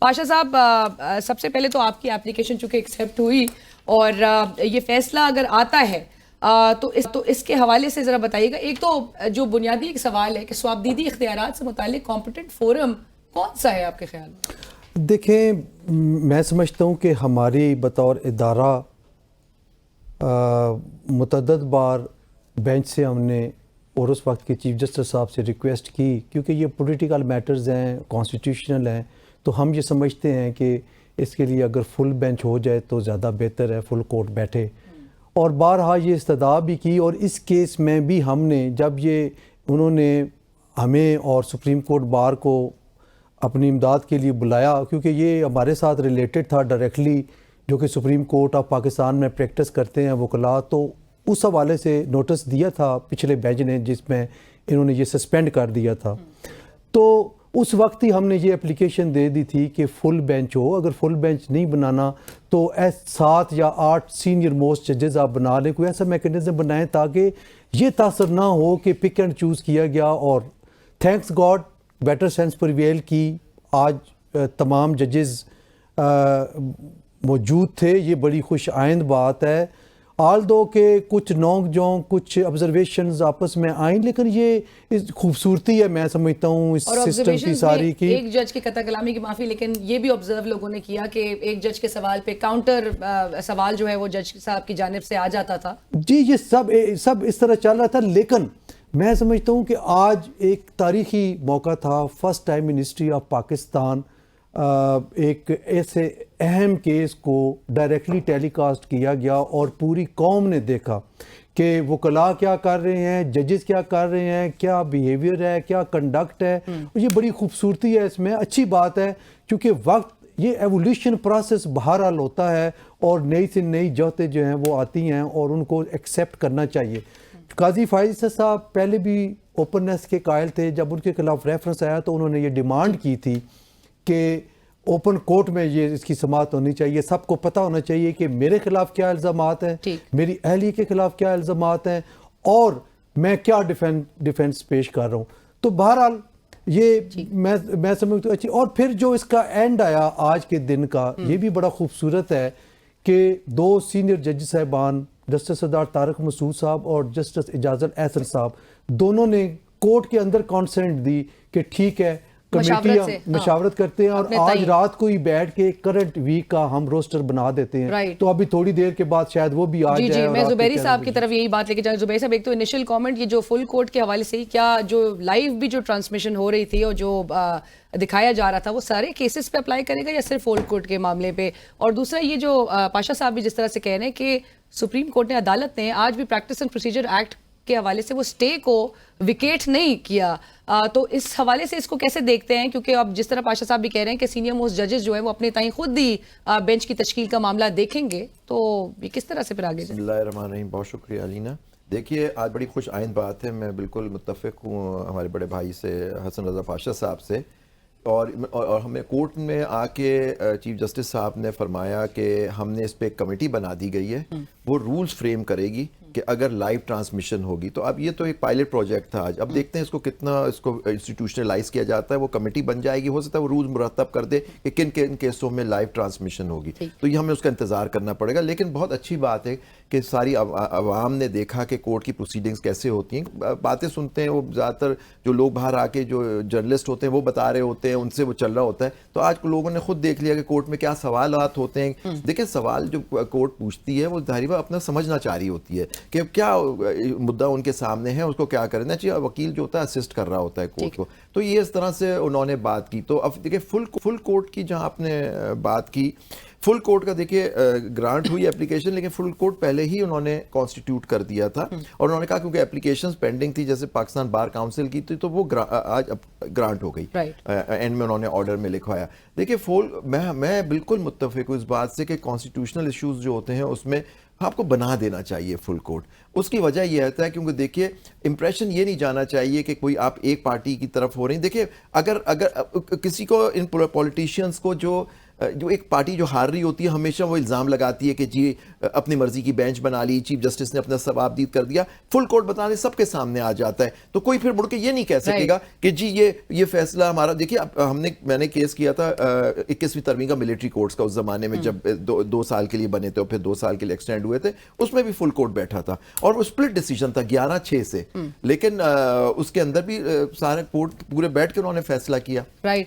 پاشا صاحب سب سے پہلے تو آپ کی اپلیکیشن چونکہ ایکسیپٹ ہوئی اور یہ فیصلہ اگر آتا ہے تو اس کے حوالے سے ذرا بتائیے گا. ایک تو جو بنیادی ایک سوال ہے کہ صوابدیدی اختیارات سے متعلق کمپیٹنٹ فورم کون سا ہے آپ کے خیال میں؟ دیکھیں، میں سمجھتا ہوں کہ ہماری بطور ادارہ متعدد بار بینچ سے ہم نے اور اس وقت کے چیف جسٹس صاحب سے ریکویسٹ کی، کیونکہ یہ پولیٹیکل میٹرز ہیں، کانسٹیٹیوشنل ہیں، تو ہم یہ سمجھتے ہیں کہ اس کے لیے اگر فل بینچ ہو جائے تو زیادہ بہتر ہے، فل کورٹ بیٹھے. اور بارہا یہ استدعا بھی کی، اور اس کیس میں بھی ہم نے جب انہوں نے ہمیں اور سپریم کورٹ بار کو اپنی امداد کے لیے بلایا، کیونکہ یہ ہمارے ساتھ ریلیٹڈ تھا ڈائریکٹلی، جو کہ سپریم کورٹ آف پاکستان میں پریکٹس کرتے ہیں وکلاء، تو اس حوالے سے نوٹس دیا تھا پچھلے بینچ نے، جس میں انہوں نے یہ سسپینڈ کر دیا تھا. تو اس وقت ہی ہم نے یہ اپلیکیشن دے دی تھی کہ فل بینچ ہو. اگر فل بینچ نہیں بنانا تو 7 یا 8 سینئر موسٹ ججز آپ بنا لیں، کوئی ایسا میکنزم بنائیں تاکہ یہ تاثر نہ ہو کہ پک اینڈ چوز کیا گیا. اور thanks God better sense prevail کی، آج تمام ججز موجود تھے، یہ بڑی خوش آئند بات ہے. آلدو کہ کچھ نونگ جونگ، کچھ آبزرویشنز آپس میں آئیں، لیکن یہ خوبصورتی ہے میں سمجھتا ہوں اس سسٹم کی ساری کی. ایک جج کی قطع کلامی کی معافی، لیکن یہ بھی آبزرو لوگوں نے کیا کہ ایک جج کے سوال پہ کاؤنٹر سوال جو ہے وہ جج صاحب کی جانب سے آ جاتا تھا. جی یہ سب اس طرح چل رہا تھا، لیکن میں سمجھتا ہوں کہ آج ایک تاریخی موقع تھا. First time in history of Pakistan ایک ایسے اہم کیس کو ڈائریکٹلی ٹیلی کاسٹ کیا گیا، اور پوری قوم نے دیکھا کہ وکلاء کیا کر رہے ہیں، ججز کیا کر رہے ہیں، کیا بیہیویئر ہے، کیا کنڈکٹ ہے. اور یہ بڑی خوبصورتی ہے اس میں، اچھی بات ہے، کیونکہ وقت یہ ایولیوشن پروسیس بہرحال ہوتا ہے، اور نئی سے نئی جوتیں جو ہیں وہ آتی ہیں، اور ان کو ایکسیپٹ کرنا چاہیے. قاضی فائز صاحب پہلے بھی اوپننس کے قائل تھے. جب ان کے خلاف ریفرنس آیا تو انہوں نے یہ ڈیمانڈ کی تھی کہ اوپن کورٹ میں یہ اس کی سماعت ہونی چاہیے. سب کو پتہ ہونا چاہیے کہ میرے خلاف کیا الزامات ہیں، میری اہلیہ کے خلاف کیا الزامات ہیں، اور میں کیا ڈیفینس پیش کر رہا ہوں. تو بہرحال یہ میں سمجھتا ہوں اچھی. اور پھر جو اس کا اینڈ آیا آج کے دن کا، یہ بھی بڑا خوبصورت ہے کہ 2 سینئر جج صاحبان، جسٹس سردار طارق مسعود صاحب اور جسٹس اعجاز الاحسن صاحب، دونوں نے کورٹ کے اندر کانسنٹ دی کہ ٹھیک ہے، کمیٹیاں مشاورت کرتے ہیں، اور آج رات کو ہی بیٹھ کے کرنٹ ویک کا ہم روسٹر بنا دیتے ہیں. تو ابھی تھوڑی دیر کے بعد شاید وہ بھی آ جائے. جی میں زبیری صاحب کی طرف یہی بات لے کے جاؤں. زبیر صاحب، ایک تو انیشل کامنٹ یہ جو فل کورٹ کے حوالے سے، کیا جو لائیو بھی جو ٹرانسمیشن ہو رہی تھی اور جو دکھایا جا رہا تھا وہ سارے کیسز پہ اپلائی کرے گا یا صرف فل کورٹ کے معاملے پہ؟ اور دوسرا یہ جو پاشا صاحب بھی جس طرح سے کہہ رہے ہیں کہ سپریم کورٹ نے، عدالت نے آج بھی پریکٹس اینڈ پروسیجر ایکٹ کے حوالے سے وہ سٹے کو ویکیٹ نہیں کیا، تو اس حوالے سے اس کو کیسے دیکھتے ہیں؟ کیونکہ اب جس طرح پاشا صاحب بھی کہہ رہے ہیں کہ سینئر موسٹ ججز جو ہیں وہ اپنے تائیں خود ہی بینچ کی تشکیل کا معاملہ دیکھیں گے، تو یہ کس طرح سے پھر آگے جائے؟ بسم اللہ الرحمن الرحیم. بہت شکریہ علینا. دیکھیے، آج بڑی خوش آئند بات ہے، میں بالکل متفق ہوں ہمارے بڑے بھائی سے، حسن رضا پاشا صاحب سے. اور ہمیں کورٹ میں آ کے چیف جسٹس صاحب نے فرمایا کہ ہم نے اس پہ ایک کمیٹی بنا دی گئی ہے، وہ رولز فریم کرے گی کہ اگر لائیو ٹرانسمیشن ہوگی. تو اب یہ تو ایک پائلٹ پروجیکٹ تھا آج، اب دیکھتے ہیں اس کو کتنا اس کو انسٹیٹیوشنلائز کیا جاتا ہے. وہ کمیٹی بن جائے گی، ہو سکتا ہے وہ رولز مرتب کر دے کہ کن کن کیسوں میں لائیو ٹرانسمیشن ہوگی. تو یہ ہمیں اس کا انتظار کرنا پڑے گا. لیکن بہت اچھی بات ہے کہ ساری عوام نے دیکھا کہ کورٹ کی پروسیڈنگز کیسے ہوتی ہیں. باتیں سنتے ہیں وہ زیادہ تر جو لوگ باہر آ کے جو جرنلسٹ ہوتے ہیں وہ بتا رہے ہوتے ہیں، ان سے وہ چل رہا ہوتا ہے. تو آج لوگوں نے خود دیکھ لیا کہ کورٹ میں کیا سوالات ہوتے ہیں. دیکھیں، سوال جو کورٹ پوچھتی ہے وہ ظاہر اپنا سمجھنا چاہ رہی ہوتی ہے کہ کیا مدعا ان کے سامنے ہے، اس کو کیا کرنا چاہیے. وکیل جو ہوتا ہے اسسٹ کر رہا ہوتا ہے کورٹ کو. تو یہ اس طرح سے انہوں نے بات کی. تو اب دیکھیں فل کورٹ کی جہاں آپ نے بات کی، فل کورٹ کا دیکھیے گرانٹ ہوئی اپلیکیشن، لیکن فل کورٹ پہلے ہی انہوں نے کانسٹیٹیوٹ کر دیا تھا. اور انہوں نے کہا کیونکہ اپلیکیشنز پینڈنگ تھی جیسے پاکستان بار کاؤنسل کی تھی، تو وہ آج گرانٹ ہو گئی. اینڈ میں انہوں نے آرڈر میں لکھوایا. دیکھیے میں بالکل متفق ہوں اس بات سے کہ کانسٹیٹیوشنل ایشوز جو ہوتے ہیں اس میں آپ کو بنا دینا چاہیے فل کورٹ. اس کی وجہ یہ ہوتا ہے کیونکہ دیکھیے امپریشن یہ نہیں جانا چاہیے کہ کوئی آپ ایک پارٹی کی طرف ہو رہی ہیں. دیکھیے اگر کسی کو ان پولیٹیشینز کو جو جو ایک پارٹی جو ہار رہی ہوتی ہے ہمیشہ وہ الزام لگاتی ہے کہ جی اپنی مرضی کی بینچ بنا لی, چیف جسٹس نے اپنا ثوابدید کر دیا, فل کورٹ بتانے سب کے سامنے آ جاتا ہے, تو کوئی پھر مڑ کے یہ نہیں کہہ سکے گا کہ جی یہ فیصلہ ہمارا. دیکھیے میں نے کیس کیا تھا 21ویں ترمیم کا ملٹری کورٹس کا, اس زمانے میں جب 2 سال کے لیے بنے تھے اور پھر 2 سال کے لیے ایکسٹینڈ ہوئے تھے, اس میں بھی فل کورٹ بیٹھا تھا اور وہ اسپلٹ ڈیسیجن تھا 11-6 سے, لیکن اس کے اندر بھی سارے کورٹ پورے بیٹھ کے انہوں نے فیصلہ کیا.